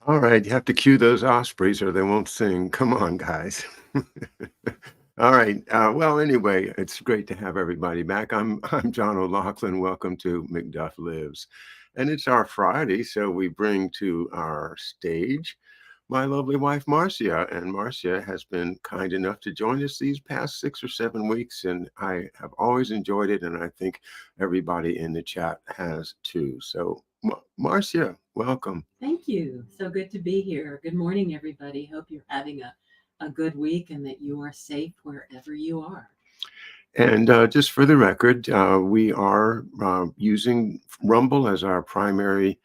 All right, you have to cue those ospreys or they won't sing. Come on, guys. All right. Well, anyway, it's great to have everybody back. I'm John O'Loughlin. Welcome to McDuff Lives, and it's our Friday, so we bring to our stage my lovely wife Marcia, and Marcia has been kind enough to join us these past 6 or 7 weeks, and I have always enjoyed it, and I think everybody in the chat has too. So, Marcia, welcome. Thank you. So good to be here. Good morning, everybody. Hope you're having a good week and that you are safe wherever you are. And just for the record, we are using Rumble as our primary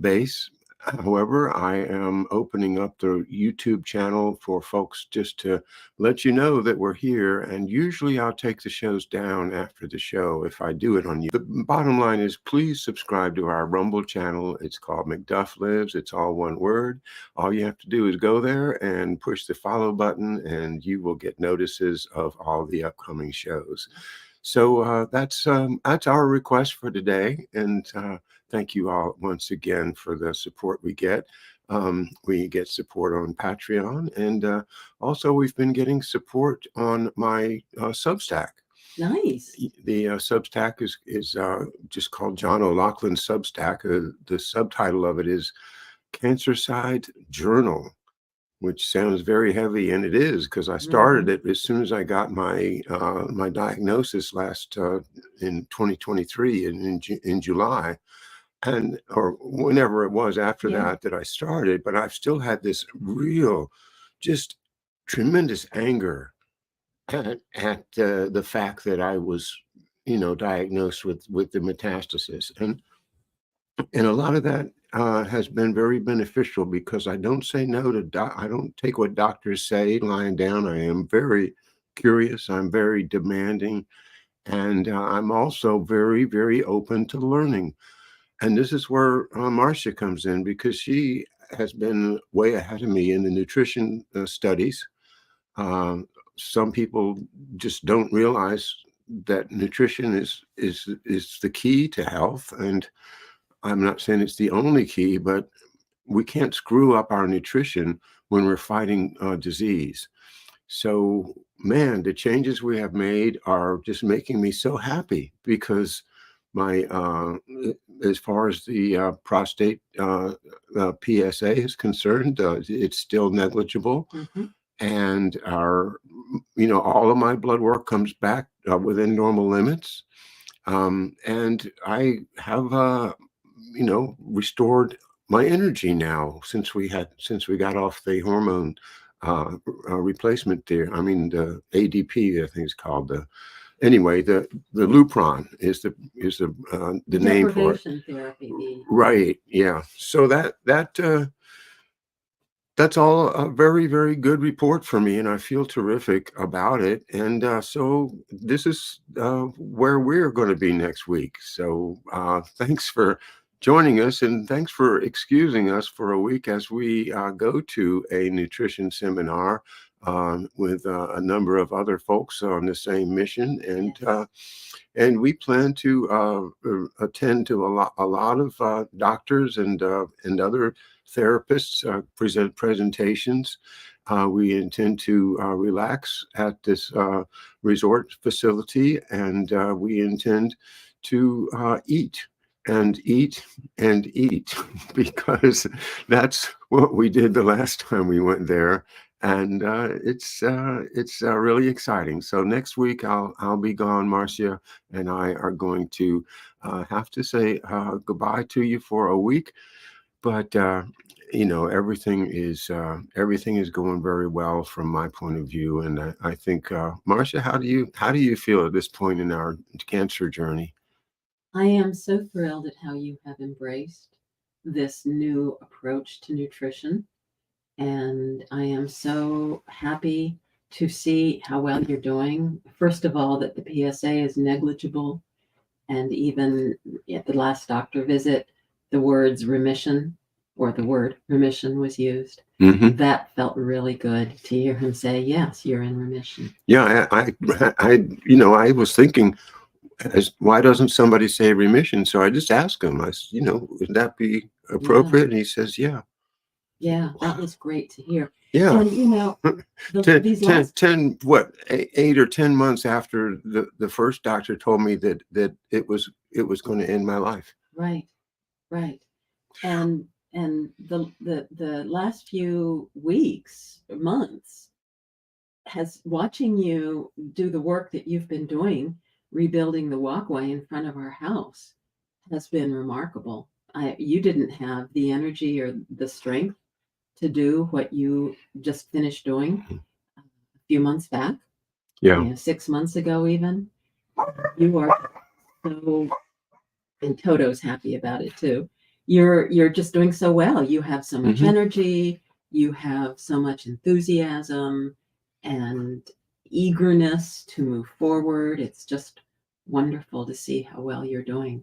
base. However, I am opening up the YouTube channel for folks just to let you know that we're here. And usually I'll take the shows down after the show if I do it on you. The bottom line is please subscribe to our Rumble channel. It's called McDuff Lives. It's all one word. All you have to do is go there and push the follow button, and you will get notices of all the upcoming shows. So that's our request for today, and thank you all once again for the support we get. We get support on Patreon, and also we've been getting support on my Substack. Nice. The Substack is just called John O'Loughlin Substack. The subtitle of it is Cancercide Journal, which sounds very heavy, and it is because I started it as soon as I got my my diagnosis last in 2023 in July, and or whenever it was after that I started. But I've still had this real, just tremendous anger at the fact that I was, diagnosed with the metastasis, and a lot of that has been very beneficial because I don't say no to I don't take what doctors say lying down. I am very curious. I'm very demanding, and I'm also very, very open to learning. And this is where Marcia comes in because she has been way ahead of me in the nutrition studies. Some people just don't realize that nutrition is the key to health, and I'm not saying it's the only key, but we can't screw up our nutrition when we're fighting disease. So, man, the changes we have made are just making me so happy because my, as far as the prostate PSA is concerned, it's still negligible. And all of my blood work comes back within normal limits. And I have restored my energy now since we got off the hormone replacement there. I mean, the ADP, I think it's called. Anyway, the Lupron is the name for it. Deprivation therapy. Right. Yeah. So that's all a very, very good report for me, and I feel terrific about it. And so this is where we're going to be next week. So thanks for joining us, and thanks for excusing us for a week as we go to a nutrition seminar with a number of other folks on the same mission. And we plan to attend to a lot of doctors and other therapists, present presentations. We intend to relax at this resort facility, and we intend to eat and eat and eat because that's what we did the last time we went there. And it's really exciting. So next week I'll be gone. Marcia and I are going to have to say goodbye to you for a week. But everything is going very well from my point of view, and I think Marcia, how do you feel at this point in our cancer journey? I am so thrilled at how you have embraced this new approach to nutrition, and I am so happy to see how well you're doing. First of all, that the PSA is negligible, and even at the last doctor visit, the word remission was used. That felt really good to hear him say, yes, you're in remission. Yeah, I was thinking, why doesn't somebody say remission? So I just asked him, would that be appropriate? And he says, yeah. Yeah, that was great to hear. Yeah. And these last 8 or 10 months after the first doctor told me that it was going to end my life. right, right. And the last few weeks, months, has watching you do the work that you've been doing, rebuilding the walkway in front of our house, has been remarkable. You didn't have the energy or the strength to do what you just finished doing a few months back, Yeah. 6 months ago, even. You are so, and Toto's happy about it too. You're just doing so well. You have so much Hmm. energy, you have so much enthusiasm and eagerness to move forward. It's just wonderful to see how well you're doing.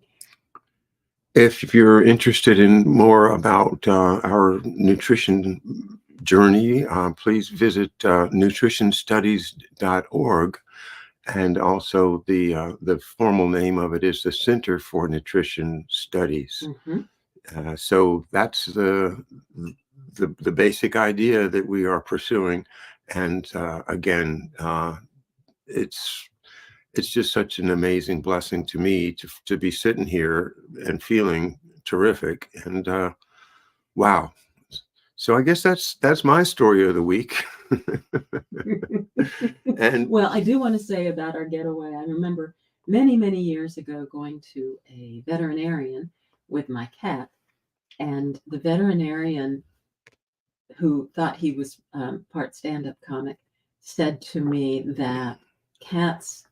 If you're interested in more about our nutrition journey, please visit nutritionstudies.org. And also the formal name of it is the Center for Nutrition Studies. Hmm. So that's the basic idea that we are pursuing. And again, it's just such an amazing blessing to me to be sitting here and feeling terrific. And wow. So I guess that's my story of the week. And Well, I do want to say about our getaway. I remember many, many years ago going to a veterinarian with my cat, and the veterinarian, who thought he was part stand-up comic, said to me that cats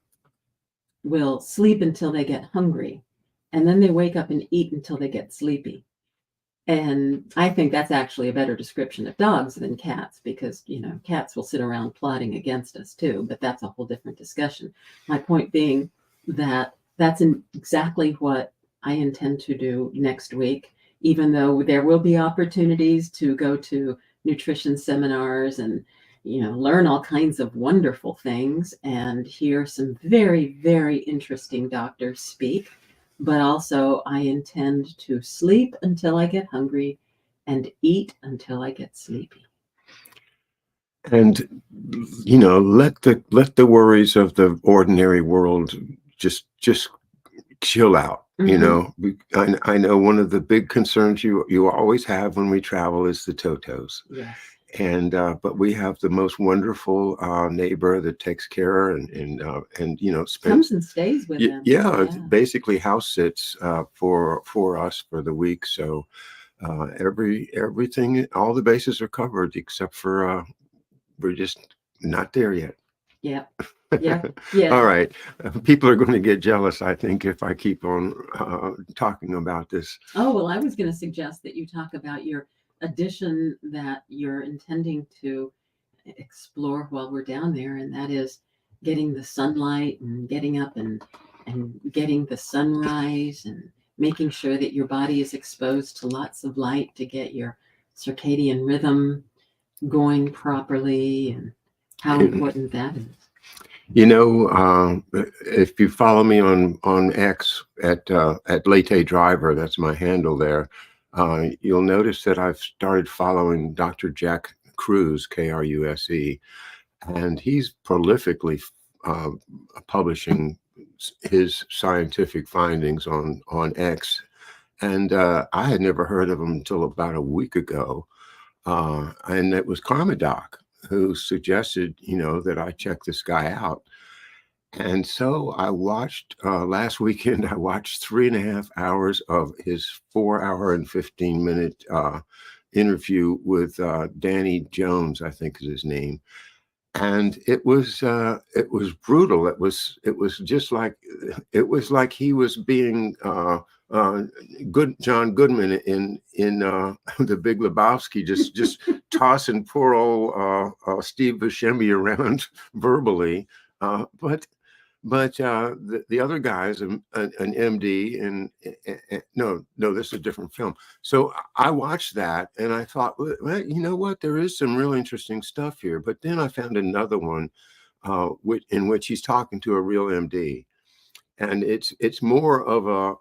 will sleep until they get hungry, and then they wake up and eat until they get sleepy. And I think that's actually a better description of dogs than cats, because cats will sit around plotting against us too, but that's a whole different discussion. My point being that that's exactly what I intend to do next week, even though there will be opportunities to go to nutrition seminars and learn all kinds of wonderful things and hear some very, very interesting doctors speak. But also, I intend to sleep until I get hungry and eat until I get sleepy. and let the worries of the ordinary world just chill out. Hmm. I know one of the big concerns you always have when we travel is the totos. Yes. And but we have the most wonderful neighbor that takes care and Comes spends and stays with them. yeah, Yeah. basically house sits for us for the week. So everything, all the bases are covered except for we're just not there yet. Yeah. Yeah. Yeah. All right. People are going to get jealous, I think, if I keep on talking about this. Oh, well, I was going to suggest that you talk about your addition that you're intending to explore while we're down there, and that is getting the sunlight and getting up and getting the sunrise and making sure that your body is exposed to lots of light to get your circadian rhythm going properly, and how And, important that is. if you follow me on X at Late Driver, that's my handle there. You'll notice that I've started following Dr. Jack Kruse, Kruse, and he's prolifically uh, publishing his scientific findings on X. And I had never heard of him until about a week ago, and it was Karma Doc who suggested, that I check this guy out. And so I watched last weekend. I watched 3.5 hours of his 4 hour and 15 minute interview with Danny Jones, I think is his name, and it was brutal. It was just like he was being good John Goodman in The Big Lebowski, just tossing poor old Steve Buscemi around verbally, but the other guy's an MD, and no, this is a different film. So I watched that and I thought, well, you know what? There is some real interesting stuff here. But then I found another one, in which he's talking to a real MD, and it's more of a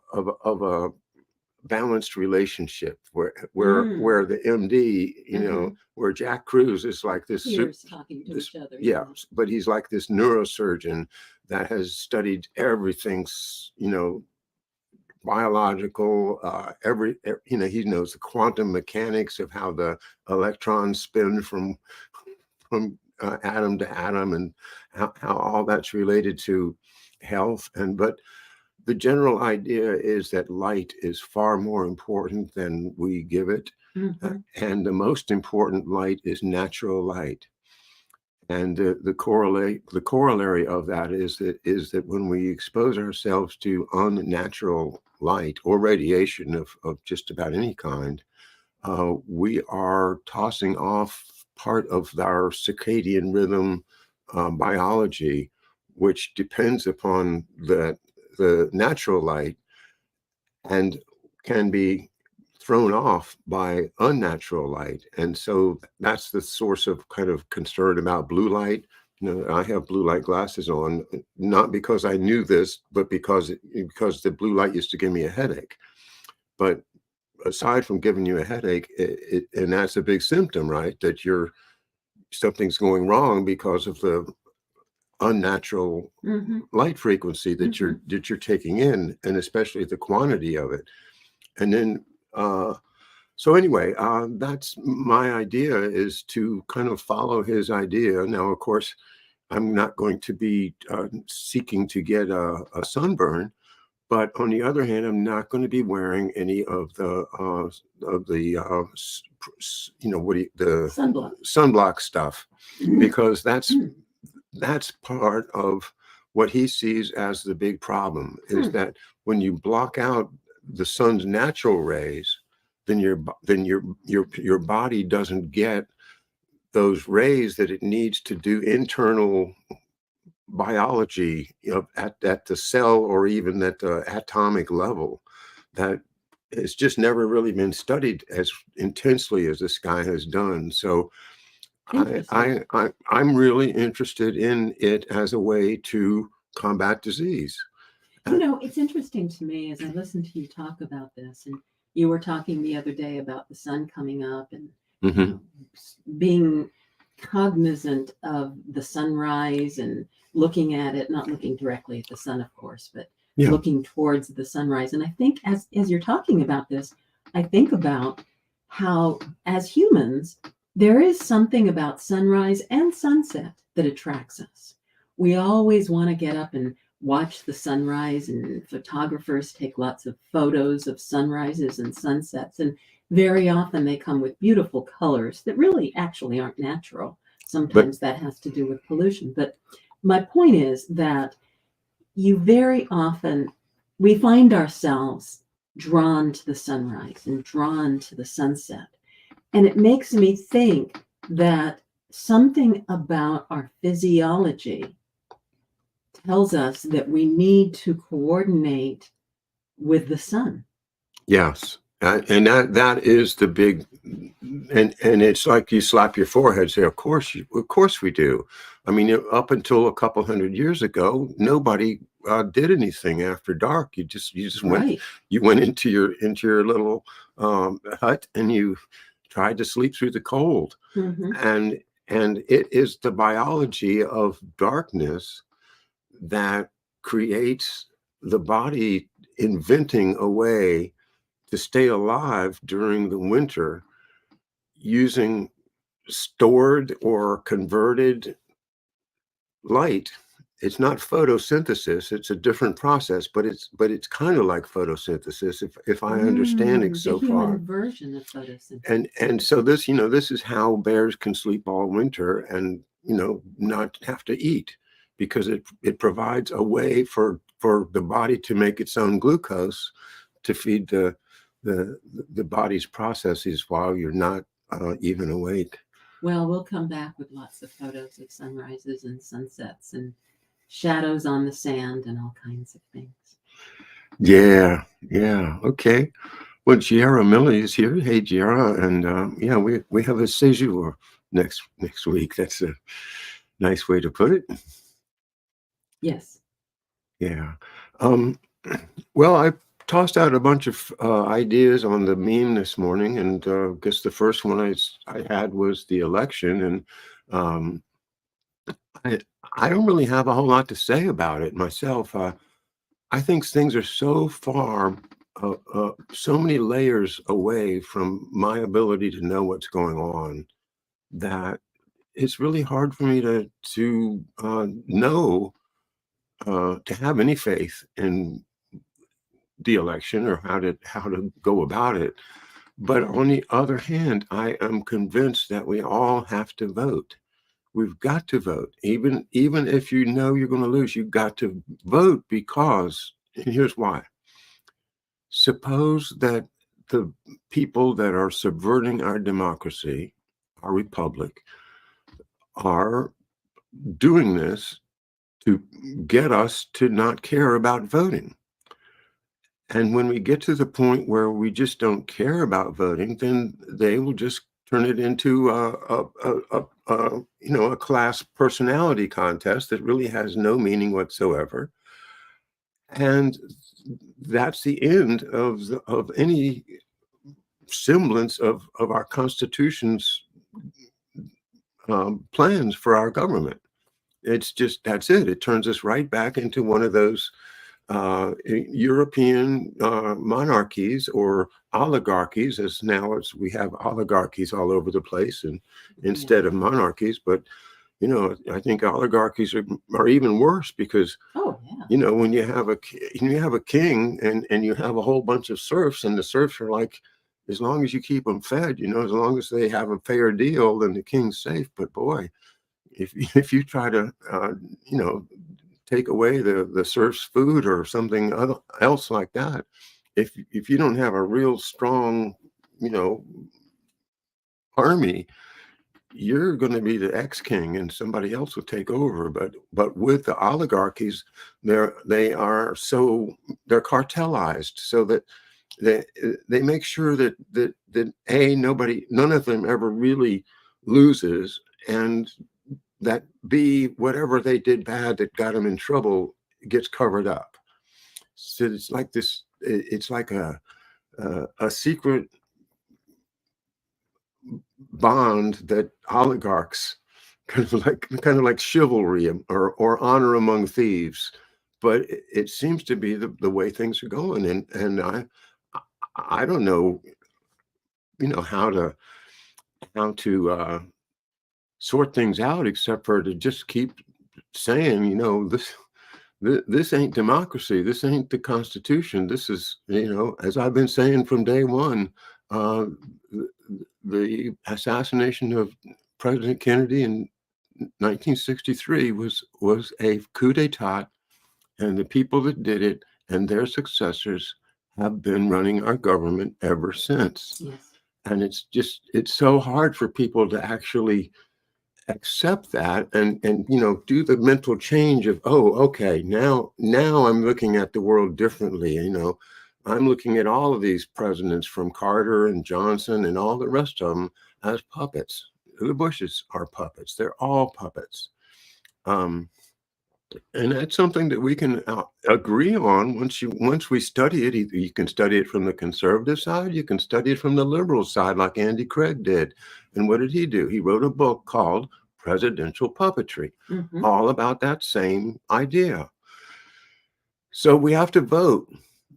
balanced relationship Mm. where the MD, Mhm. where Jack Cruz is like this, Peers talking to this each other. yeah, but he's like this neurosurgeon that has studied everything, biological, he knows the quantum mechanics of how the electrons spin from atom to atom, and how all that's related to health. But the general idea is that light is far more important than we give it. Mhm. And the most important light is natural light. And the corollary of that is that when we expose ourselves to unnatural light or radiation of just about any kind, we are tossing off part of our circadian rhythm biology, which depends upon the natural light, and can be thrown off by unnatural light. And so that's the source of kind of concern about blue light. I have blue light glasses on, not because I knew this, but because the blue light used to give me a headache. But aside from giving you a headache, and that's a big symptom, right? That something's going wrong because of the unnatural Mhm. light frequency that Mhm. you're taking in, and especially the quantity of it. And then, so anyway, that's my idea, is to kind of follow his idea. Now, of course, I'm not going to be seeking to get a sunburn, but on the other hand, I'm not going to be wearing any of the Sunblock. sunblock stuff, because Mm. that's part of what he sees as the big problem, is Hmm. that when you block out the sun's natural rays, then your body doesn't get those rays that it needs to do internal biology, at the cell or even at the atomic level, that it's just never really been studied as intensely as this guy has done. So Interesting. I'm really interested in it as a way to combat disease. It's interesting to me as I listen to you talk about this, and you were talking the other day about the sun coming up and Mm-hmm. being cognizant of the sunrise and looking at it, not looking directly at the sun, of course, but Yeah. looking towards the sunrise. And I think as you're talking about this, I think about how, as humans, there is something about sunrise and sunset that attracts us. We always want to get up and watch the sunrise, and photographers take lots of photos of sunrises and sunsets. And very often they come with beautiful colors that really actually aren't natural. But Sometimes that has to do with pollution. But my point is that you very often, we find ourselves drawn to the sunrise and drawn to the sunset. And it makes me think that something about our physiology tells us that we need to coordinate with the sun. yes, and that is the big, and it's like you slap your forehead, say, of course we do. I mean, up until a couple hundred years ago, nobody did anything after dark. You just Right. went into your little hut, and you tried to sleep through the cold. Mm-hmm. And it is the biology of darkness that creates the body inventing a way to stay alive during the winter, using stored or converted light. It's not photosynthesis, it's a different process, but it's kind of like photosynthesis, if I understand it The so far. human version of photosynthesis. And so this is how bears can sleep all winter and not have to eat, because it provides a way for the body to make its own glucose to feed the the body's processes while you're not even awake. Well, we'll come back with lots of photos of sunrises and sunsets and shadows on the sand and all kinds of things. Yeah, yeah, okay. Well, Giera Millie is here. Hey, Giera, and yeah, we have a séjour next week. That's a nice way to put it. Yes. Yeah. Um, well, tossed out a bunch of ideas on the meme this morning, and guess the first one I had was the election, and um, I I don't really have a whole lot to say about it myself. I think things are so far, so many layers away from my ability to know what's going on that it's really hard for me to have any faith in the election or how to go about it. But Yeah. on the other hand, I am convinced that we all have to vote. We've got to vote, even if you know you're going to lose. You've got to vote because, and here's why. Suppose that the people that are subverting our democracy, our republic, are doing this to get us to not care about voting. And when we get to the point where we just don't care about voting, then they will just turn it into a class personality contest that really has no meaning whatsoever. And that's the end of any semblance of our Constitution's plans for our government. It's just that's it. It turns us right back into one of those European monarchies or oligarchies, as we have oligarchies all over the place, and Yeah. instead of monarchies. But I think oligarchies are even worse because Oh, yeah. when you have a king and you have a whole bunch of serfs, and the serfs are like, as long as you keep them fed, as long as they have a fair deal, then the king's safe. But boy, if if you try to you know take away the serf's food or something else like that, if you don't have a real strong you know army, you're going to be the ex-king and somebody else will take over. But with the oligarchies, they're cartelized, so that they make sure that none of them ever really loses, and that B, whatever they did bad that got them in trouble gets covered up. So it's like this. It's like a secret bond that oligarchs kind of like chivalry or honor among thieves. But it seems to be the way things are going, and I don't know how to sort things out except for to just keep saying this ain't democracy. This ain't the Constitution. This is, as I've been saying from day one, uh, the, the assassination of President Kennedy in 1963 was a coup d'état, and the people that did it and their successors have been running our government ever since. Yes. And it's so hard for people to actually accept that and do the mental change of, oh, okay, now I'm looking at the world differently. I'm looking at all of these presidents from Carter and Johnson and all the rest of them as puppets. The Bushes are puppets. They're all puppets. um, and that's something that we can agree on once we study it. Either you can study it from the conservative side, you can study it from the liberal side, like Andy Craig did. And what did he do? He wrote a book called Presidential Puppetry, Hmm. all about that same idea. So we have to vote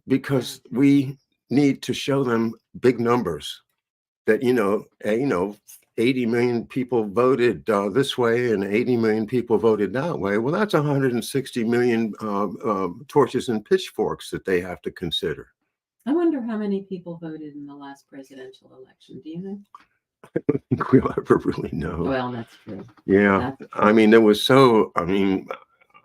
because we need to show them big numbers that 80 million people voted this way and 80 million people voted that way. Well, that's 160 million torches and pitchforks that they have to consider. I wonder how many people voted in the last presidential election. Do you know? I don't think we'll ever really know. Well, that's true. Yeah, That's I mean,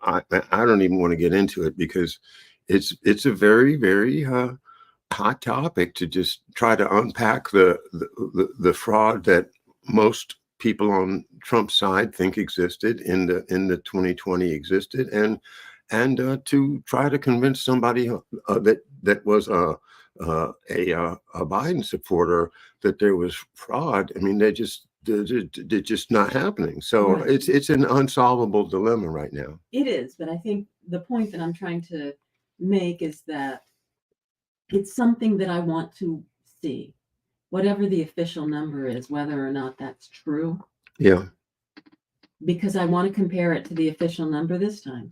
I don't even want to get into it because it's a very, very hot topic to just try to unpack the fraud that most people on Trump's side think existed in the 2020 existed, and to try to convince somebody that was a Biden supporter that there was fraud. I mean, they're just not happening. So right. it's an unsolvable dilemma right now. It is, but I think the point that I'm trying to make is that it's something that I want to see, whatever the official number is, whether or not that's true, Yeah. because I want to compare it to the official number this time.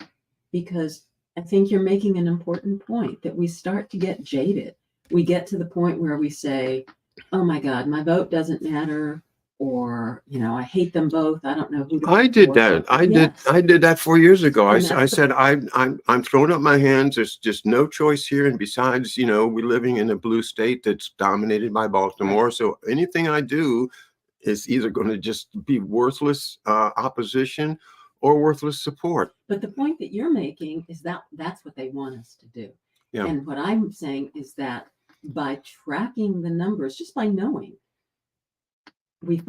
Because I think you're making an important point that we start to get jaded. We get to the point where we say, oh my God, my vote doesn't matter, or, I hate them both. I don't know who to I vote did for. that. Yes. I did that 4 years ago. And that's said I'm throwing up my hands. There's just no choice here. And besides, we're living in a blue state that's dominated by Baltimore. Right. So anything I do is either going to just be worthless opposition or worthless support. But the point that you're making is that that's what they want us to do. Yeah. And what I'm saying is that by tracking the numbers, just by knowing, we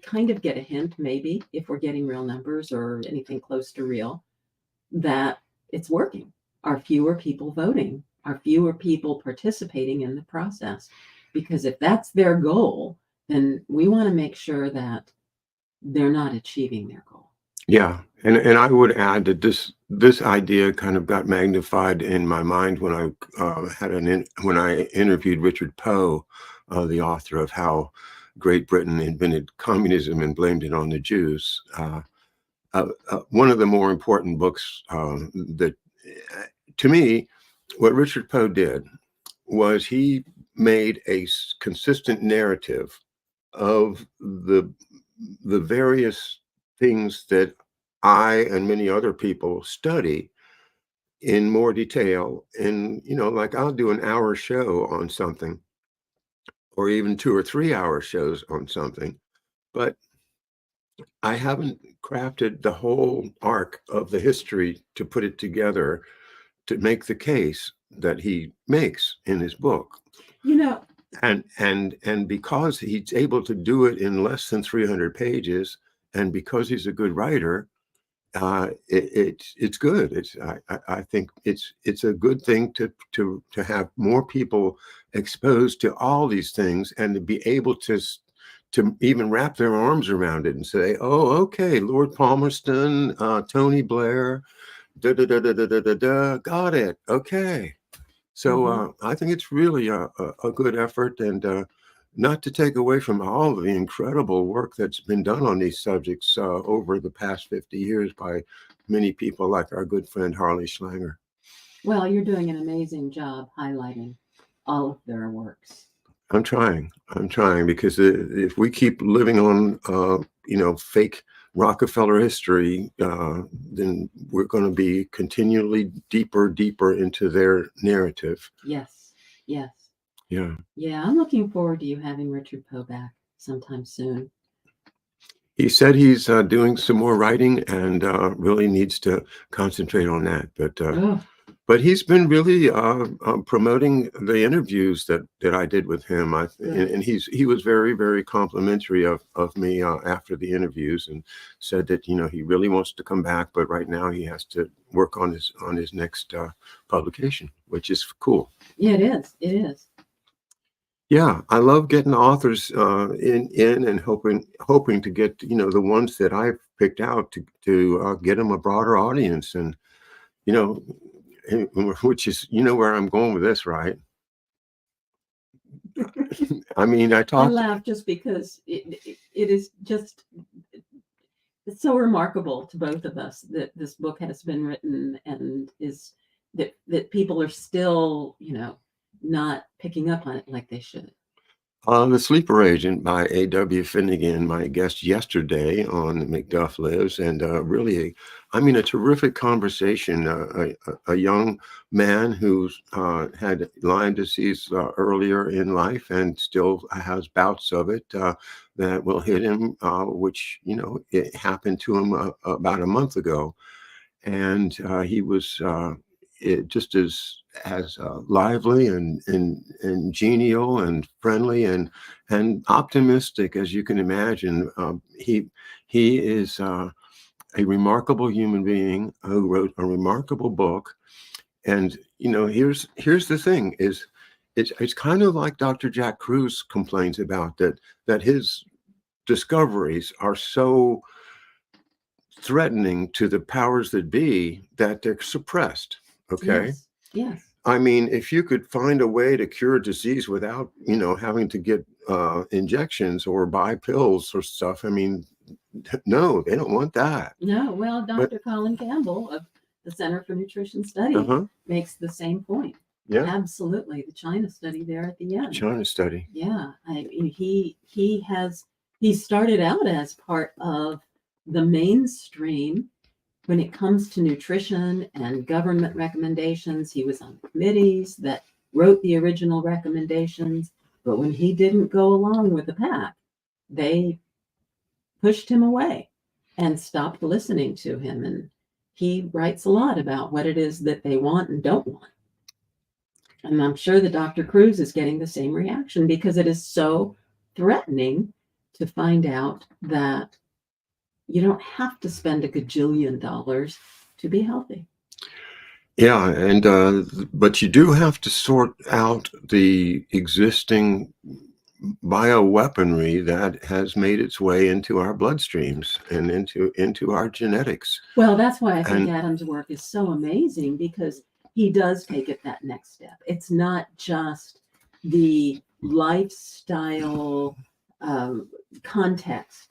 kind of get a hint, maybe if we're getting real numbers or anything close to real, that it's working. Are fewer people voting? Are fewer people participating in the process? Because if that's their goal, then we want to make sure that they're not achieving their goal. Yeah, and I would add that this idea kind of got magnified in my mind when when I interviewed Richard Poe, the author of How Great Britain Invented Communism and Blamed It on the Jews. One of the more important books that, to me, what Richard Poe did was he made a consistent narrative of the various things that I and many other people study in more detail. And, like I'll do an hour show on something, or even 2 or 3 hour shows on something, but I haven't crafted the whole arc of the history to put it together to make the case that he makes in his book. And because he's able to do it in less than 300 pages, and because he's a good writer, it's good. I think it's a good thing to have more people exposed to all these things, and to be able to even wrap their arms around it and say, oh, okay, Lord Palmerston, Tony Blair, da da da da da da da, got it, okay. So I think it's really a good effort, and not to take away from all of the incredible work that's been done on these subjects over the past 50 years by many people like our good friend Harley Schlanger. Well, you're doing an amazing job highlighting all of their works. I'm trying because if we keep living on, fake Rockefeller history, then we're going to be continually deeper into their narrative. Yes. Yes. Yeah. Yeah. I'm looking forward to you having Richard Poe back sometime soon. He said he's doing some more writing and really needs to concentrate on that. But he's been really promoting the interviews that I did with him. And he was very, very complimentary of me after the interviews, and said that he really wants to come back, but right now he has to work on his next publication, which is cool. Yeah, it is. It is. Yeah, I love getting authors in and hoping to get the ones that I've picked out to get them a broader audience, and which is where I'm going with this, right? I mean, I laugh just because it is just, it's so remarkable to both of us that this book has been written, and is that people are still not picking up on it like they should. The Sleeper Agent by A.W. Finnegan, my guest yesterday on McDuff Lives, and really, a terrific conversation. A young man who's had Lyme disease earlier in life and still has bouts of it that will hit him, which, it happened to him about a month ago. And he was just as lively and genial and friendly and optimistic as you can imagine. He is a remarkable human being who wrote a remarkable book. And here's the thing: is it's kind of like Dr. Jack Kruse complains about, that his discoveries are so threatening to the powers that be that they're suppressed. Okay. Yes. I mean, if you could find a way to cure disease without, having to get injections or buy pills or stuff, I mean, no, they don't want that. No, well, But Dr. Colin Campbell of the Center for Nutrition Study uh-huh, makes the same point. yeah, Absolutely, the China study there at the end. China study. Yeah, I mean, he started out as part of the mainstream when it comes to nutrition and government recommendations. He was on committees that wrote the original recommendations, but when he didn't go along with the pack, they pushed him away and stopped listening to him. And he writes a lot about what it is that they want and don't want. And I'm sure that Dr. Cruz is getting the same reaction because it is so threatening to find out that you don't have to spend a gajillion dollars to be healthy. Yeah, and but you do have to sort out the existing bioweaponry that has made its way into our bloodstreams and into our genetics. Well, that's why I think And Adam's work is so amazing because he does take it that next step. It's not just the lifestyle context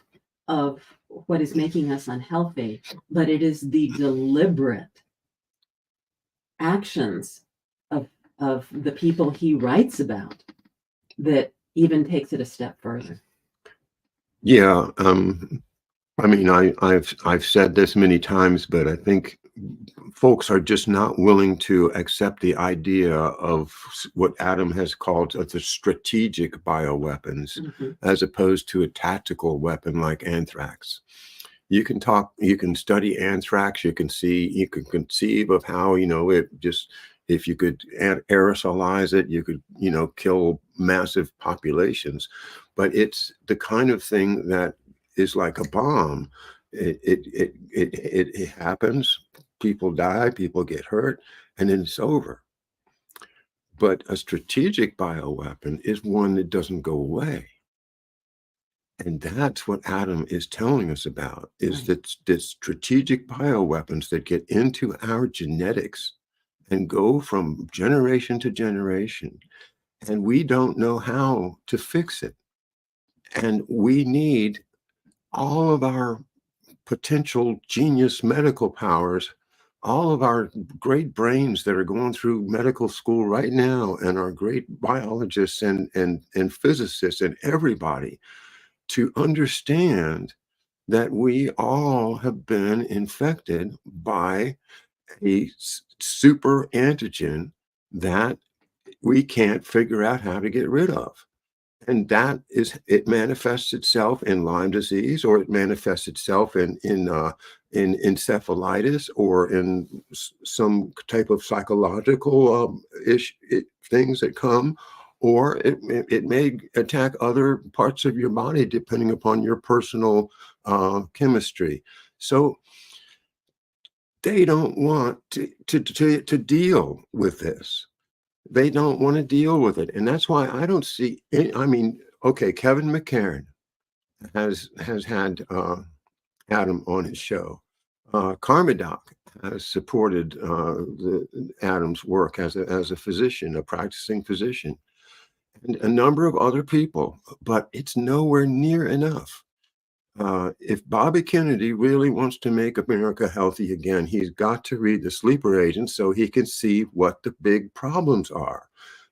of what is making us unhealthy, but it is the deliberate actions of the people he writes about that even takes it a step further. yeah, I mean, I've said this many times, but I think folks are just not willing to accept the idea of what Adam has called the strategic bioweapons, Mm-hmm. as opposed to a tactical weapon like anthrax. You can study anthrax, you can conceive of how, it just, if you could aerosolize it, you could, kill massive populations. But it's the kind of thing that is like a bomb. It happens, people die, people get hurt, and then it's over. But a strategic bioweapon is one that doesn't go away. And that's what Adam is telling us about, is Right. that the strategic bioweapons that get into our genetics and go from generation to generation. And we don't know how to fix it. And we need all of our potential genius medical powers, all of our great brains that are going through medical school right now, and our great biologists and physicists and everybody, to understand that we all have been infected by a super antigen that we can't figure out how to get rid of. And it manifests itself in Lyme disease, or it manifests itself in encephalitis, or in some type of psychological things that come, or it may attack other parts of your body depending upon your personal chemistry. So they don't want to deal with this. They don't want to deal with it. And that's why I don't see any, I mean, okay, Kevin McCarran has had Adam on his show. Carmadoc has supported Adam's work as a physician, a practicing physician, and a number of other people, but it's nowhere near enough. If Bobby Kennedy really wants to make America healthy again, he's got to read the sleeper agents so he can see what the big problems are.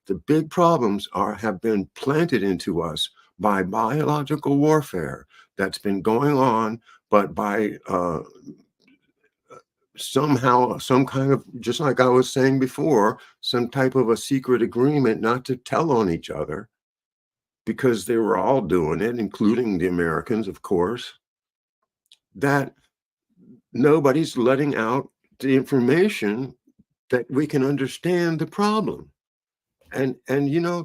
The big problems have been planted into us by biological warfare that's been going on, but by somehow, some kind of, just like I was saying before, some type of a secret agreement not to tell on each other, because they were all doing it, including the Americans, of course, that nobody's letting out the information that we can understand the problem. And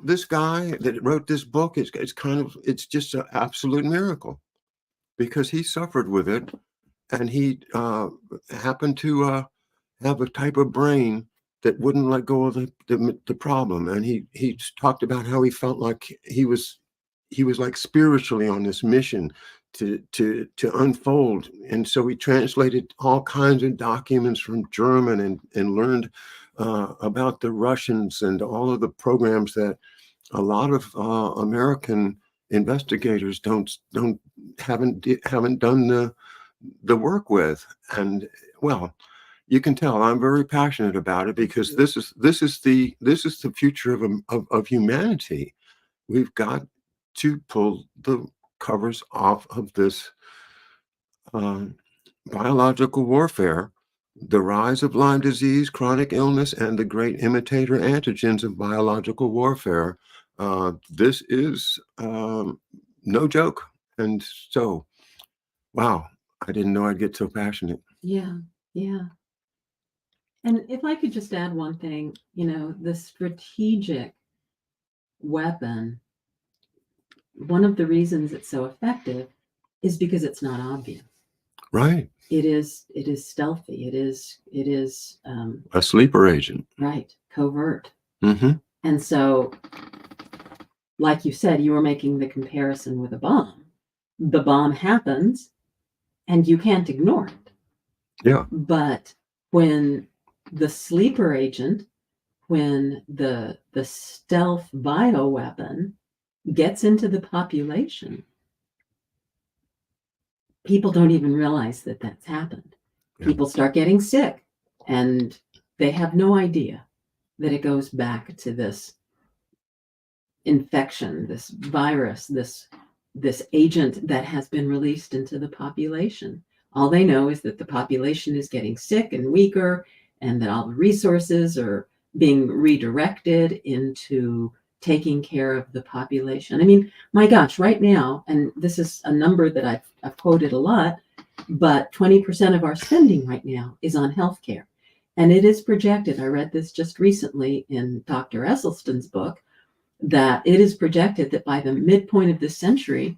this guy that wrote this book it's just an absolute miracle, because he suffered with it, and he happened to have a type of brain that wouldn't let go of the problem. And he talked about how he felt like he was like spiritually on this mission to unfold. And so he translated all kinds of documents from German, and learned about the Russians and all of the programs that a lot of American investigators haven't done the work with. And well, you can tell I'm very passionate about it because this is the future of humanity. We've got to pull the covers off of this um, biological warfare, the rise of Lyme disease, chronic illness, and the great imitator antigens of biological warfare. This is no joke. And so, wow, I didn't know I'd get so passionate. Yeah, yeah. And if I could just add one thing, the strategic weapon, one of the reasons it's so effective is because it's not obvious. Right. It is stealthy. It is A sleeper agent. right, covert. Mm-hmm. And so, like you said, you were making the comparison with a bomb. The bomb happens and you can't ignore it. Yeah. But when the sleeper agent, when the stealth bioweapon gets into the population, people don't even realize that that's happened. Yeah. People start getting sick and they have no idea that it goes back to this infection, this virus, this agent that has been released into the population. All they know is that the population is getting sick and weaker, and that all the resources are being redirected into taking care of the population. I mean, my gosh, right now, and this is a number that I've quoted a lot, but 20% of our spending right now is on healthcare. And it is projected, I read this just recently in Dr. Esselstyn's book, that it is projected that by the midpoint of this century,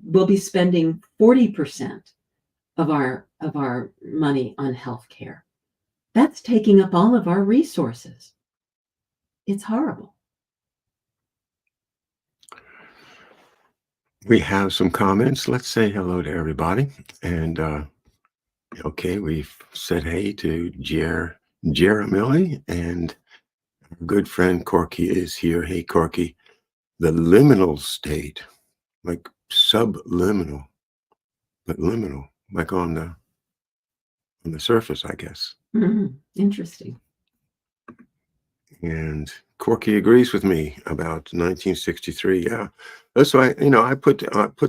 we'll be spending 40% of our money on healthcare. That's taking up all of our resources. It's horrible. We have some comments. Let's say hello to everybody. And okay, we've said hey to Jeremy, and our good friend Corky is here. Hey, Corky. The liminal state, like subliminal, but liminal, like on the surface, I guess. Interesting. And Corky agrees with me about 1963. Yeah, that's why I put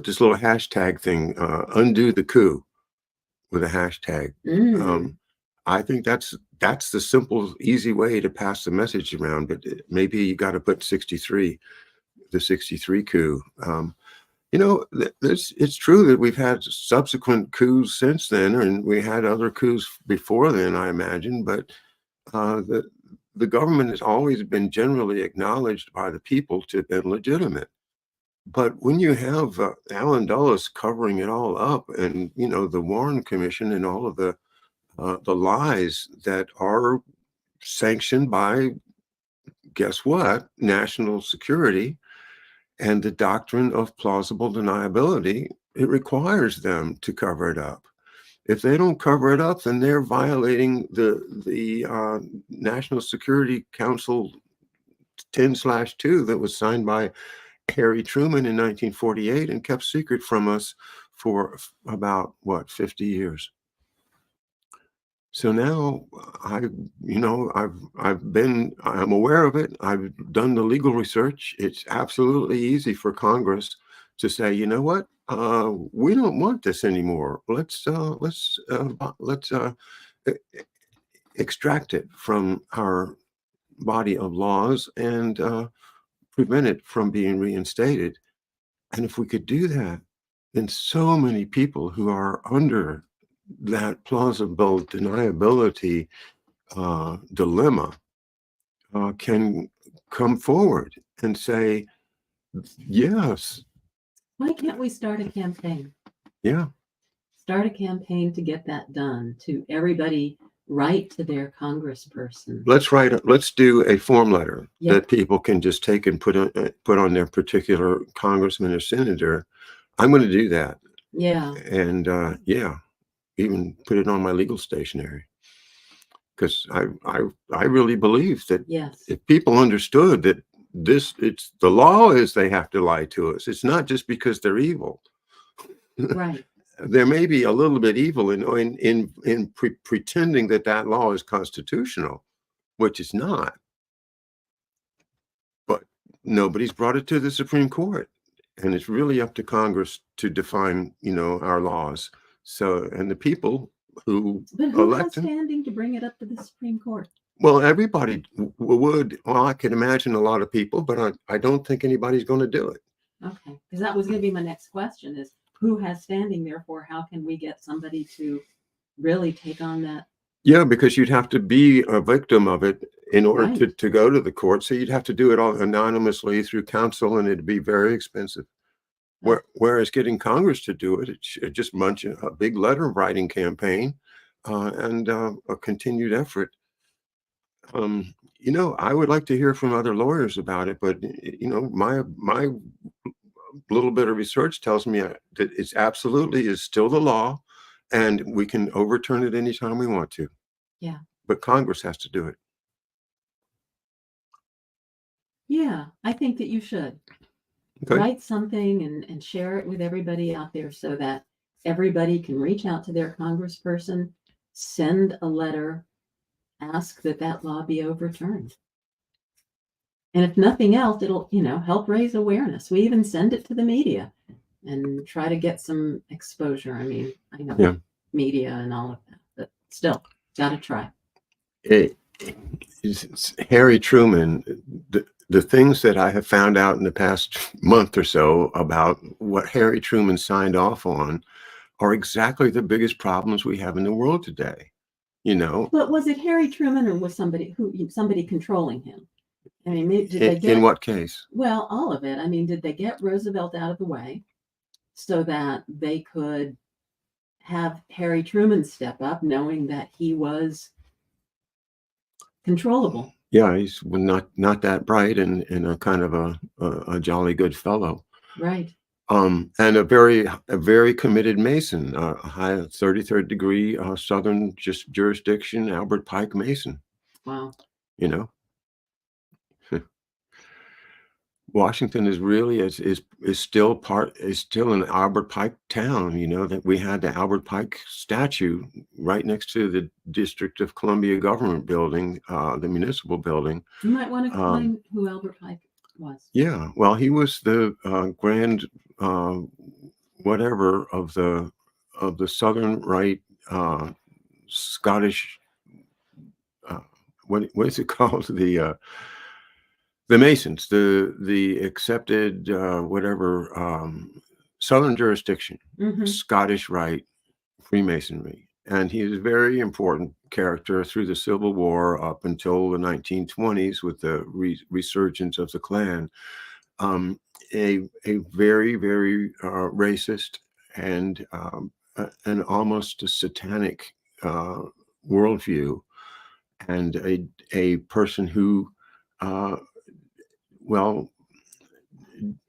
this little hashtag thing, undo the coup, with a hashtag. I think that's the simple, easy way to pass the message around. But maybe you got to put 63, the 63 coup. It's true that we've had subsequent coups since then, and we had other coups before then, I imagine. But the government has always been generally acknowledged by the people to have been legitimate. But when you have Alan Dulles covering it all up, and the Warren Commission and all of the lies that are sanctioned by, guess what, national security and the doctrine of plausible deniability, it requires them to cover it up. If they don't cover it up, then they're violating the National Security Council 10/2 that was signed by Harry Truman in 1948 and kept secret from us for about 50 years. So now I'm aware of it. I've done the legal research. It's absolutely easy for Congress to say, you know what, we don't want this anymore. Let's extract it from our body of laws and prevent it from being reinstated. And if we could do that, then so many people who are under that plausible deniability dilemma can come forward and say, yes. Why can't we start a campaign? Yeah. Start a campaign to get that done, to everybody write to their congressperson. Let's do a form letter that people can just take and put on their particular congressman or senator. I'm going to do that. Yeah. And even put it on my legal stationery. because I really believe that Yes. if people understood that it's the law is they have to lie to us. It's not just because they're evil. Right. There may be a little bit evil in pretending that that law is constitutional, which it's not. But nobody's brought it to the Supreme Court, and it's really up to Congress to define, our laws. So, and the people who But who has elect them, standing to bring it up to the Supreme Court? well, everybody would. Well, I can imagine a lot of people, but I don't think anybody's going to do it. Okay, because that was going to be my next question: is who has standing? Therefore, how can we get somebody to really take on that? Yeah, because you'd have to be a victim of it in order to, Right. to go to the court. So you'd have to do it all anonymously through counsel, and it'd be very expensive. Whereas getting Congress to do it, it's just a big letter writing campaign and a continued effort. I would like to hear from other lawyers about it, but my little bit of research tells me that it's absolutely is still the law, and we can overturn it anytime we want to. Yeah. But Congress has to do it. Yeah, I think that you should Okay. write something and share it with everybody out there so that everybody can reach out to their congressperson, send a letter, ask that that law be overturned. And if nothing else, it'll, help raise awareness. We even send it to the media and try to get some exposure. I mean, I know Yeah. media and all of that, but still, got to try. It's Harry Truman, the things that I have found out in the past month or so about what Harry Truman signed off on are exactly the biggest problems we have in the world today. But was it Harry Truman or was somebody controlling him? I mean, did they In get, what case? well, all of it. I mean, did they get Roosevelt out of the way so that they could have Harry Truman step up, knowing that he was controllable? Yeah, he's not that bright and a kind of a jolly good fellow. Right. And a very committed Mason, a high 33rd degree Southern jurisdiction, Albert Pike Mason. Wow. Washington is really is still an Albert Pike town. That we had the Albert Pike statue right next to the District of Columbia government building, the municipal building. You might want to explain who Albert Pike was. Yeah, well, he was the grand whatever of the Southern right Scottish. What is it called? The Masons, the accepted whatever Southern jurisdiction, Scottish Rite Freemasonry, and he was a very important character through the Civil War up until the 1920s with the resurgence of the Klan. A very very racist and almost a satanic worldview, and a person who. Well,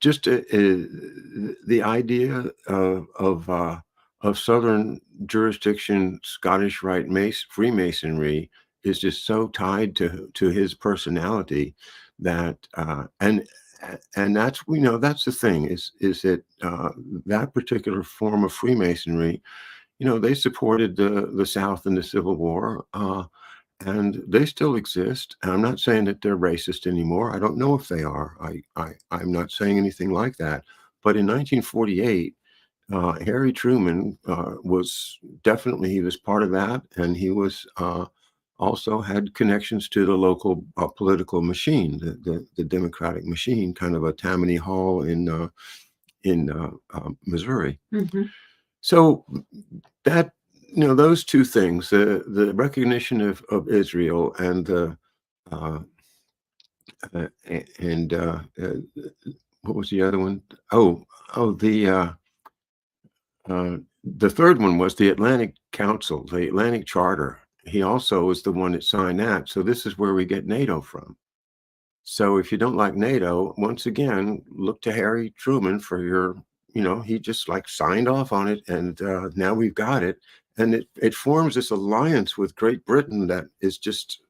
just the idea of Southern jurisdiction Scottish Rite Freemasonry is just so tied to his personality that and that's that's the thing is that that particular form of Freemasonry, they supported the South in the Civil War. And they still exist. And I'm not saying that they're racist anymore. I don't know if they are. I'm not saying anything like that. But in 1948, Harry Truman was definitely, he was part of that. And he was also had connections to the local political machine, the Democratic machine, kind of a Tammany Hall in Missouri. Mm-hmm. So that, those two things, the recognition of Israel and what was the other one? The third one was the Atlantic Council, the Atlantic Charter. He also was the one that signed that. So this is where we get NATO from. So if you don't like NATO, once again, look to Harry Truman for your, he just like signed off on it, and now we've got it. and it forms this alliance with Great Britain that is just,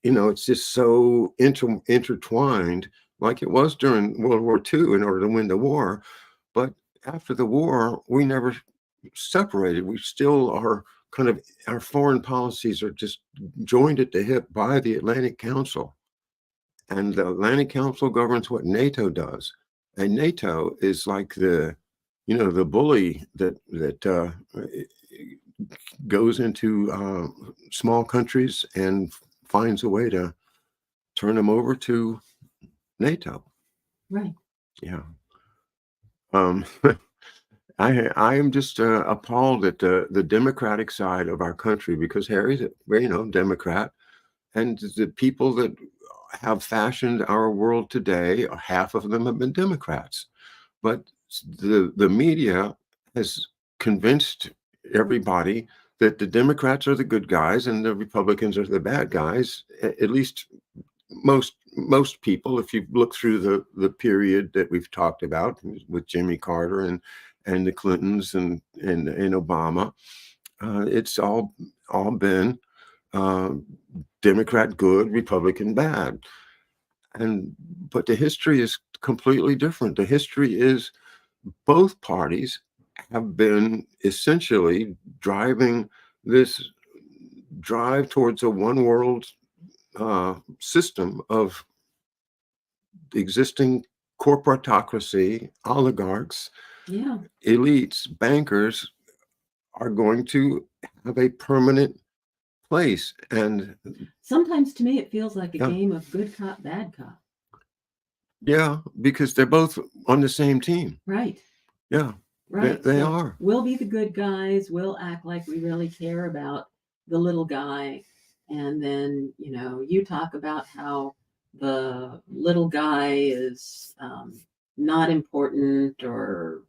it's just so intertwined, like it was during World War II in order to win the war. But after the war, we never separated. We still are kind of, our foreign policies are just joined at the hip by the Atlantic Council. And the Atlantic Council governs what NATO does. And NATO is like the bully that goes into small countries and finds a way to turn them over to NATO. Right. Yeah. Um, I am just appalled at the Democratic side of our country, because Harry's a Democrat, and the people that have fashioned our world today, half of them have been Democrats. But the media has convinced everybody that the Democrats are the good guys and the Republicans are the bad guys. At least most people, if you look through the period that we've talked about with Jimmy Carter and the Clintons and Obama, it's all been Democrat good, Republican bad. But the history is completely different. The history is both parties have been essentially driving this drive towards a one world system of existing corporatocracy, oligarchs, Yeah. elites, bankers are going to have a permanent place. And Sometimes to me, it feels like a yeah, game of good cop, bad cop. yeah, because they're both on the same team. Right. Yeah, Right. they So are. we'll be the good guys. We'll act like we really care about the little guy. And then, you talk about how the little guy is not important, or,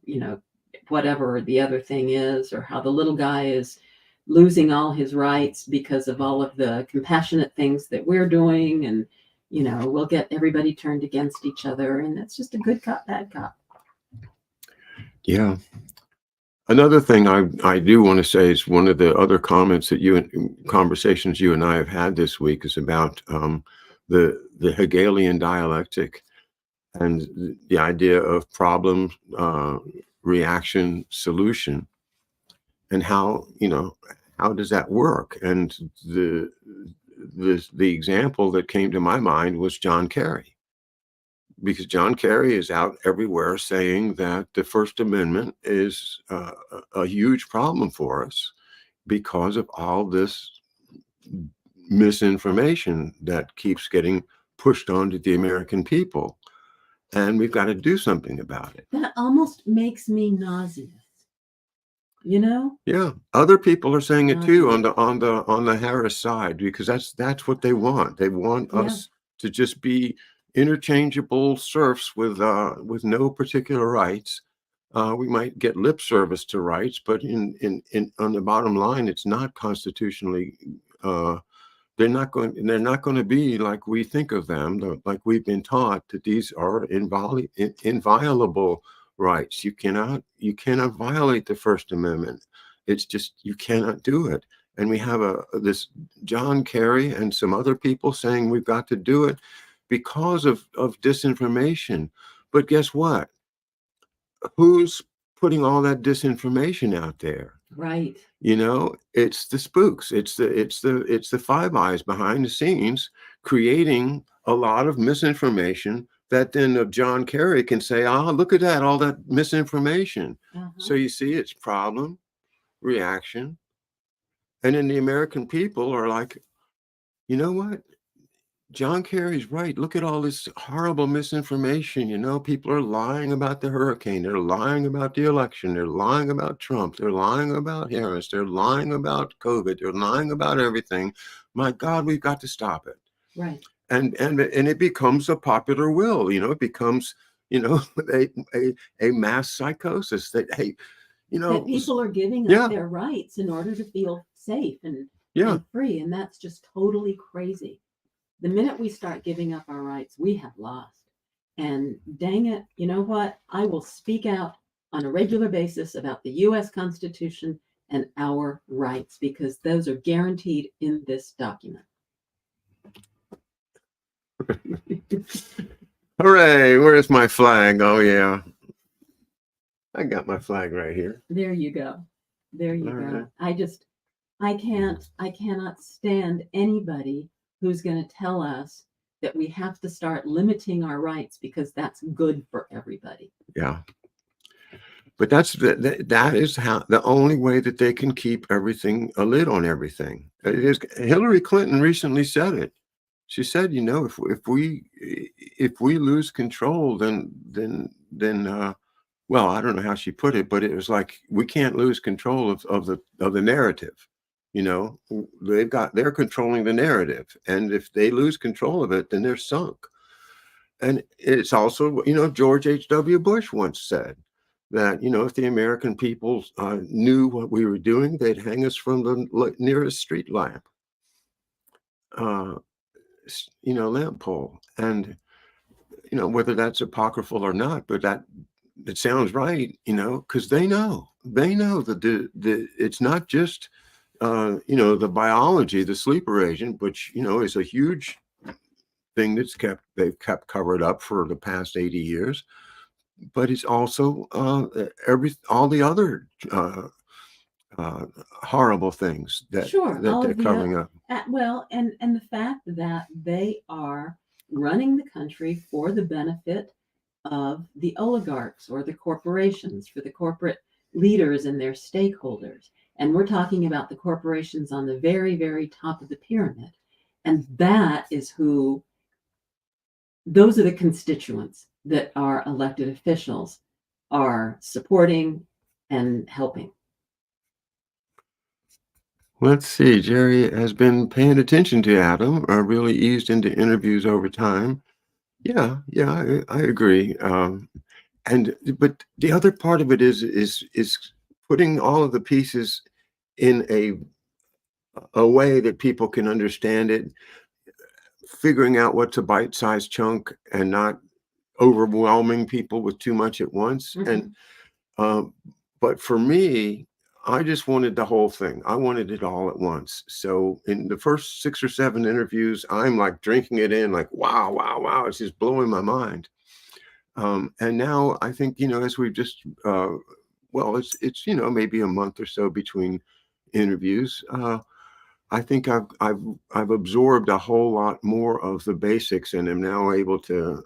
whatever the other thing is, or how the little guy is losing all his rights because of all of the compassionate things that we're doing. And, we'll get everybody turned against each other. And that's just a good cop, bad cop. Yeah. Another thing I do want to say is one of the other comments that conversations you and I have had this week is about the Hegelian dialectic and the idea of problem, reaction, solution, and how does that work? And the example that came to my mind was John Kerry, because John Kerry is out everywhere saying that the First Amendment is a huge problem for us because of all this misinformation that keeps getting pushed onto the American people. And we've got to do something about it. That almost makes me nauseous. Yeah, other people are saying it too Nauseous. on the Harris side, because that's what they want. They want Yeah. us to just be interchangeable serfs with no particular rights. We might get lip service to rights, but in on the bottom line, it's not constitutionally. They're not going to be like we think of them, like we've been taught that these are inviolable rights. You cannot violate the First Amendment. It's just, you cannot do it. And we have this John Kerry and some other people saying we've got to do it because of disinformation. But guess what? Who's putting all that disinformation out there? Right. It's the spooks. It's the Five Eyes behind the scenes creating a lot of misinformation that then John Kerry can say, look at that, all that misinformation. Uh-huh. So you see, it's problem, reaction. And then the American people are like, you know what? John Kerry's right. Look at all this horrible misinformation. People are lying about the hurricane. They're lying about the election. They're lying about Trump. They're lying about Harris. They're lying about COVID. They're lying about everything. My God, we've got to stop it. Right. And it becomes a popular will. It becomes a mass psychosis that that people are giving yeah. up their rights in order to feel safe and free, and that's just totally crazy. The minute we start giving up our rights, we have lost. And dang it, you know what? I will speak out on a regular basis about the U.S. Constitution and our rights, because those are guaranteed in this document. Hooray, where's my flag? Oh yeah, I got my flag right here. There you go. There you All go. right. I cannot stand anybody who's going to tell us that we have to start limiting our rights because that's good for everybody. Yeah. But that is how the only way that they can keep everything, a lid on everything. It is. Hillary Clinton recently said it. She said, if we lose control, then well, I don't know how she put it, but it was like we can't lose control of the narrative. They're controlling the narrative, and if they lose control of it, then they're sunk. And it's also, George H.W. Bush once said that, if the American people knew what we were doing, they'd hang us from the nearest street lamp, lamp pole. And, whether that's apocryphal or not, but that it sounds right, because they know that it's not just, the biology, the sleeper agent, which, is a huge thing they've kept covered up for the past 80 years, but it's also all the other horrible things Sure, that all they're of the covering up. well, and the fact that they are running the country for the benefit of the oligarchs or the corporations, for the corporate leaders and their stakeholders. And we're talking about the corporations on the very, very top of the pyramid. And that is those are the constituents that our elected officials are supporting and helping. Let's see. Jerry has been paying attention to Adam, really eased into interviews over time. Yeah, yeah, I agree. But the other part of it is putting all of the pieces in a way that people can understand it, figuring out what's a bite-sized chunk and not overwhelming people with too much at once. Mhm. And but for me, I just wanted the whole thing. I wanted it all at once. So in the first 6 or 7 interviews, I'm like drinking it in, like, wow, wow, wow. It's just blowing my mind. And now I think, as we've just, well, it's maybe a month or so between interviews. I think I've absorbed a whole lot more of the basics and am now able to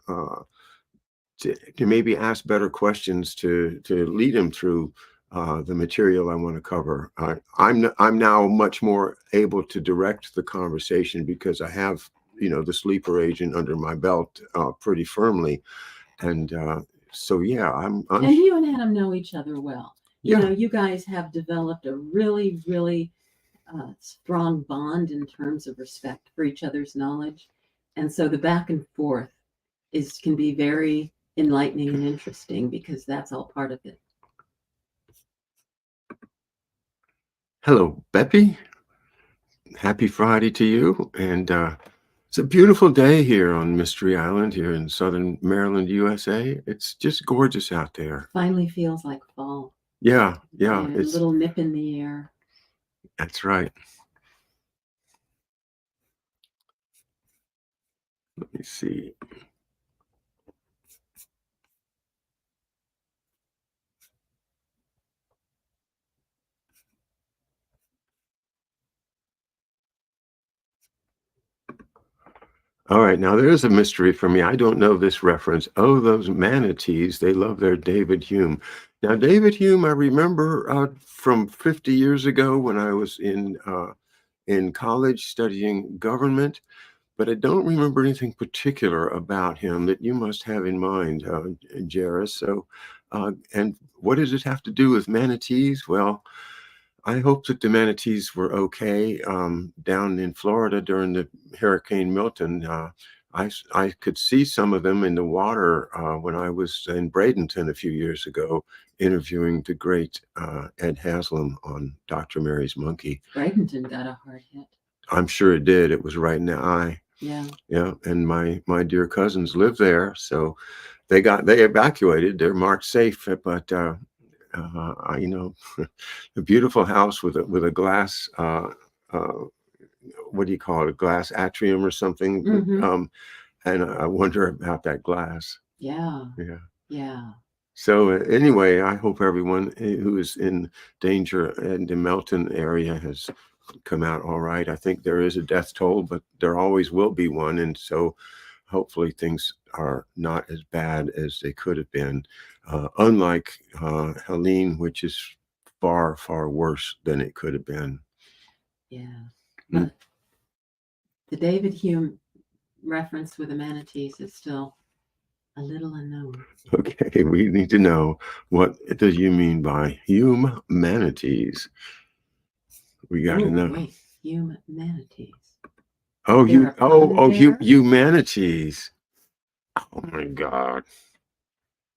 maybe ask better questions to lead him through the material I want to cover. I'm now much more able to direct the conversation because I have the sleeper agent under my belt pretty firmly, and so yeah, And you and Adam know each other well. Yeah. You guys have developed a really, really strong bond in terms of respect for each other's knowledge, and so the back and forth can be very enlightening and interesting because that's all part of it. Hello, Beppy. Happy Friday to you, and it's a beautiful day here on Mystery Island here in southern Maryland, USA. It's just gorgeous out there. Finally feels like fall. Yeah, A little nip in the air. That's right. Let me see. All right, now there's a mystery for me. I don't know this reference. Oh, those manatees, they love their David Hume. Now, David Hume, I remember from 50 years ago when I was in college studying government, but I don't remember anything particular about him that you must have in mind, Jairus. So, and what does it have to do with manatees? Well, I hope that the manatees were okay down in Florida during the Hurricane Milton. I could see some of them in the water when I was in Bradenton a few years ago interviewing the great Ed Haslam on Dr. Mary's Monkey. Bradenton got a hard hit. I'm sure it did. It was right in the eye. Yeah. Yeah. And my dear cousins live there. So they evacuated. They're marked safe, but you know, a beautiful house with a glass. Uh, what do you call it? A glass atrium or something. Mm-hmm. And I wonder about that glass. Yeah. Yeah. Yeah. So anyway, I hope everyone who is in danger in the Melton area has come out all right. I think there is a death toll, but there always will be one. And so hopefully things are not as bad as they could have been. Unlike Helene, which is far, far worse than it could have been. Yeah. Mm. But the David Hume reference with the manatees is still a little unknown. Okay, we need to know, what do you mean by humanities? We got to Oh, know. wait. Humanities. Oh, There are pun there? humanities. Oh my God.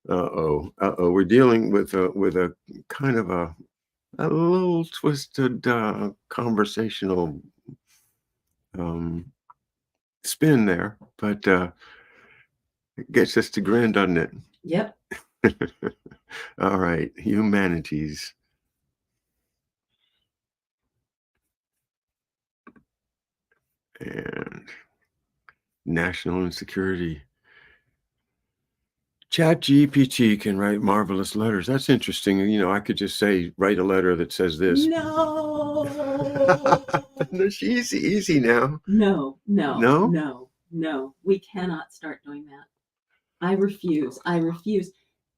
We're dealing with a kind of a little twisted conversational um, spin there, but it gets us to grin, doesn't it? Yep. All right, humanities. And national insecurity. Chat GPT can write marvelous letters. That's interesting. You know, I could just say, write a letter that says this. No. No, easy now. No, no, No, no, no. We cannot start doing that. I refuse. I refuse.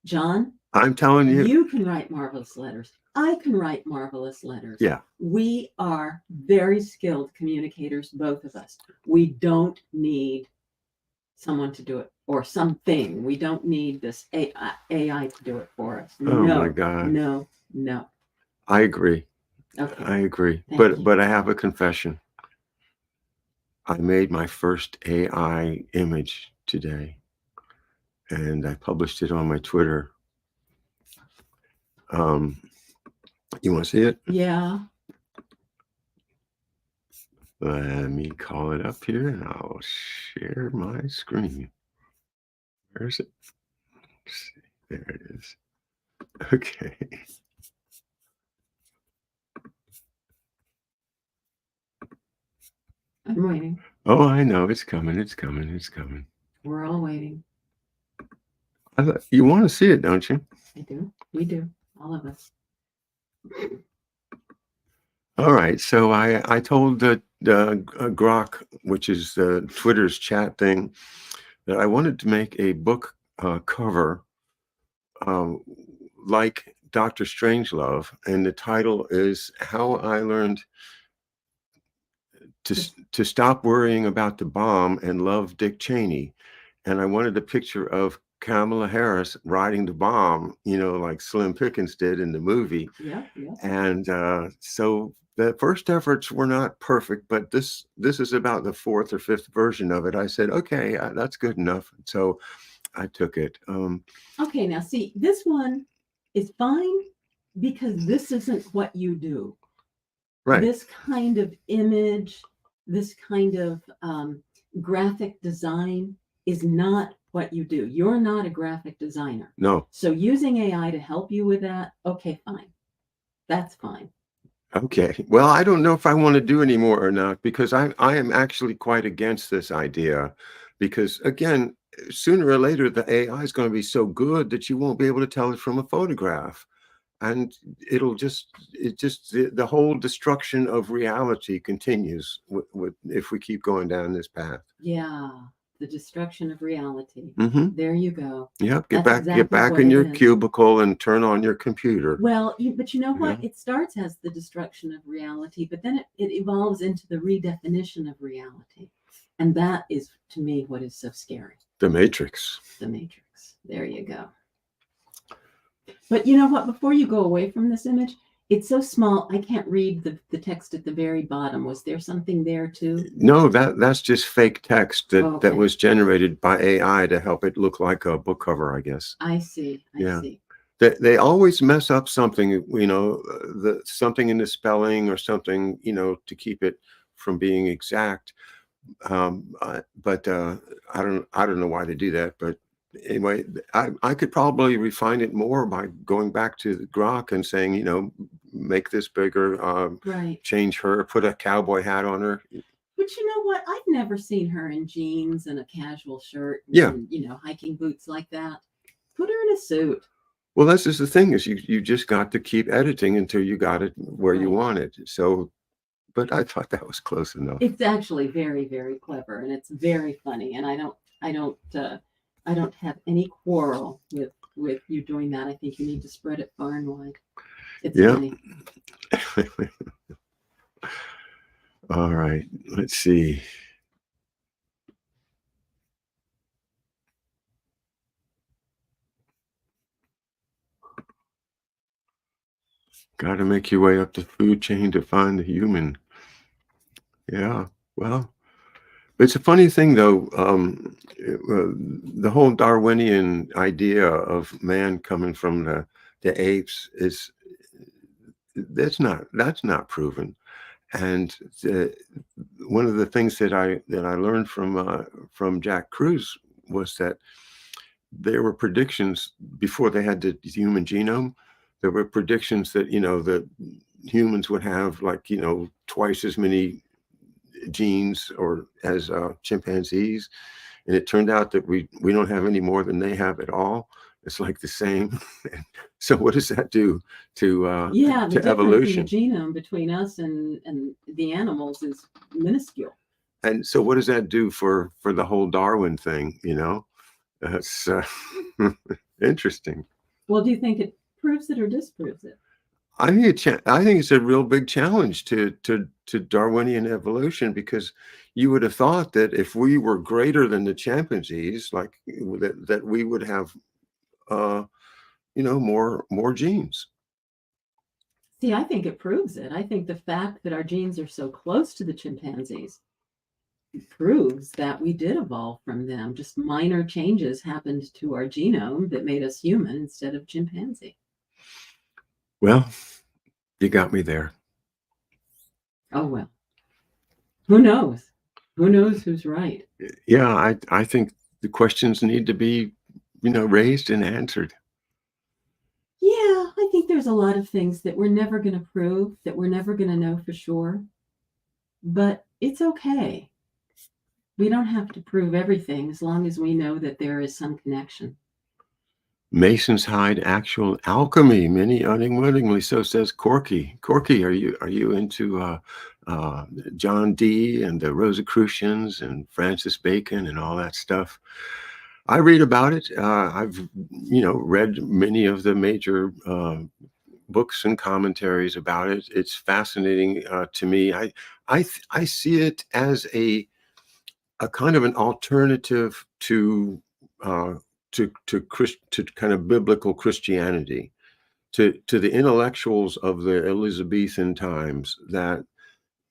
John, I'm telling you. you can write marvelous letters. I can write marvelous letters. Yeah. We are very skilled communicators, both of us. We don't need someone to do it or something. We don't need this AI to do it for us. Oh No, my God. no, no. I agree. Okay. I agree. Thank you. But I have a confession. I made my first AI image today, and I published it on my Twitter. You want to see it? Yeah. Let me call it up here, and I'll share my screen. Where's it? Let's see. There it is. Okay. I'm waiting. Oh, I know. It's coming. It's coming. It's coming. We're all waiting. You want to see it, don't you? I do. We do. All of us. All right. So I told the Grok, which is Twitter's chat thing, that I wanted to make a book cover um, like Dr. Strangelove, and the title is "How I Learned to Stop Worrying About the Bomb and Love Dick Cheney." And I wanted a picture of Kamala Harris riding the bomb, you know, like Slim Pickens did in the movie. Yeah, yeah. And so the first efforts were not perfect, but this is about the fourth or fifth version of it. I said, okay, that's good enough. So I took it. Okay, now see, this one is fine because this isn't what you do. Right. This kind of image, this kind of graphic design is not what you do. You're not a graphic designer. No. So using AI to help you with that, okay, fine. That's fine. Okay. Well, I don't know if I want to do any more or not, because I am actually quite against this idea, because again, sooner or later the AI is going to be so good that you won't be able to tell it from a photograph. And the whole destruction of reality continues if we keep going down this path. Yeah, the destruction of reality. Mm-hmm. There you go. Yep. Get That's back exactly in what your it is. cubicle and turn on your computer. Well, but you know what? Yeah. It starts as the destruction of reality, but then it evolves into the redefinition of reality. And that is, to me, what is so scary. The Matrix. The Matrix. There you go. But you know what? Before you go away from this image, it's so small, I can't read the text at the very bottom. Was there something there too? No, that's just fake text that Okay. was generated by AI to help it look like a book cover, I guess. I see. I see. They always mess up something, you know, something in the spelling or something, you know, to keep it from being exact. But I don't know why they do that, but anyway, I could probably refine it more by going back to the Grok and saying, make this bigger, Right. change her, put a cowboy hat on her. But you know what? I've never seen her in jeans and a casual shirt Yeah. and, hiking boots like that. Put her in a suit. Well, that's just the thing is you just got to keep editing until you got it where you Right. want it. So, but I thought that was close enough. It's actually very, very clever, and it's very funny. And I don't have any quarrel with you doing that. I think you need to spread it far and wide. It's Yeah. funny. All right. Let's see. Got to make your way up the food chain to find the human. Yeah. Well, it's a funny thing, though. The whole Darwinian idea of man coming from the apes is that's not proven. And one of the things that I learned from Jack Kruse was that there were predictions before they had the human genome. There were predictions that that humans would have like twice as many genes or as chimpanzees, and it turned out that we don't have any more than they have at all. It's like the same. So what does that do to Yeah, the to difference in the evolution? genome between us and the animals is minuscule. And so what does that do for the whole Darwin thing? That's interesting. Well, do you think it proves it or disproves it? I think it's a real big challenge to Darwinian evolution, because you would have thought that if we were greater than the chimpanzees, like that we would have more genes. See, I think it proves it. I think the fact that our genes are so close to the chimpanzees proves that we did evolve from them. Just minor changes happened to our genome that made us human instead of chimpanzee. Well, you got me there. Oh, well. Who knows? Who knows who's right? Yeah, I think the questions need to be raised and answered. Yeah, I think there's a lot of things that we're never going to prove, that we're never going to know for sure. But it's okay. We don't have to prove everything as long as we know that there is some connection. Masons hide actual alchemy, many unwittingly. So says Corky. Corky, are you into John Dee and the Rosicrucians and Francis Bacon and all that stuff? I read about it. I've read many of the major books and commentaries about it. It's fascinating to me. I see it as a kind of an alternative uh, to kind of biblical Christianity, to the intellectuals of the Elizabethan times that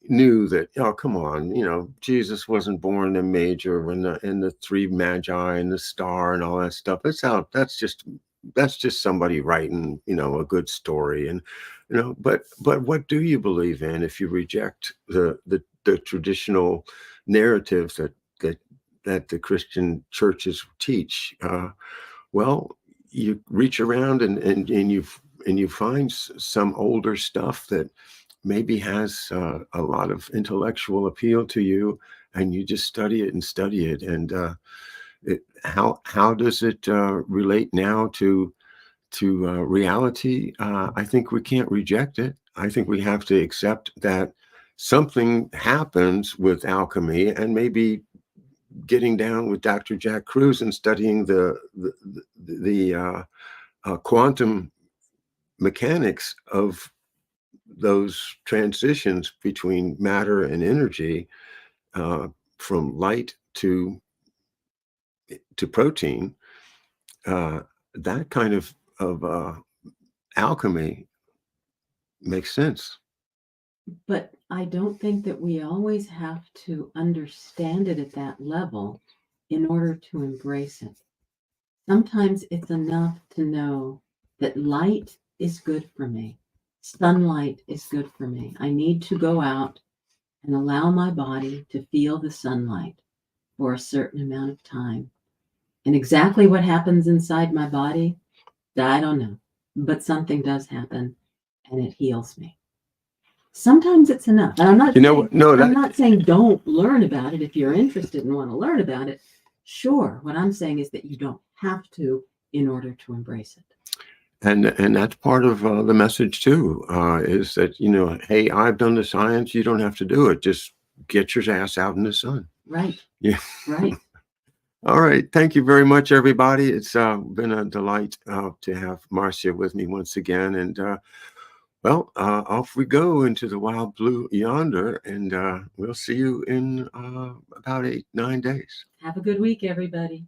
knew that, oh, come on, Jesus wasn't born in major, and the three magi and the star and all that stuff. That's just somebody writing a good story. And but what do you believe in if you reject the traditional narrative that the Christian churches teach? Well, you reach around and you find some older stuff that maybe has a lot of intellectual appeal to you, and you just study it and study it. And how does it relate now to reality? I think we can't reject it. I think we have to accept that something happens with alchemy, and maybe getting down with Dr. Jack Kruse and studying the quantum mechanics of those transitions between matter and energy, uh, from light to protein, uh, that kind of alchemy makes sense. But I don't think that we always have to understand it at that level in order to embrace it. Sometimes it's enough to know that light is good for me. Sunlight is good for me. I need to go out and allow my body to feel the sunlight for a certain amount of time. And exactly what happens inside my body, I don't know. But something does happen and it heals me. Sometimes it's enough. And I'm not saying don't learn about it if you're interested and want to learn about it. Sure. What I'm saying is that you don't have to in order to embrace it. And that's part of the message too, is that, hey, I've done the science. You don't have to do it. Just get your ass out in the sun. Right. Yeah. Right. All right. Thank you very much, everybody. It's been a delight to have Marcia with me once again. And well, off we go into the wild blue yonder, and we'll see you in about 8-9 days. Have a good week, everybody.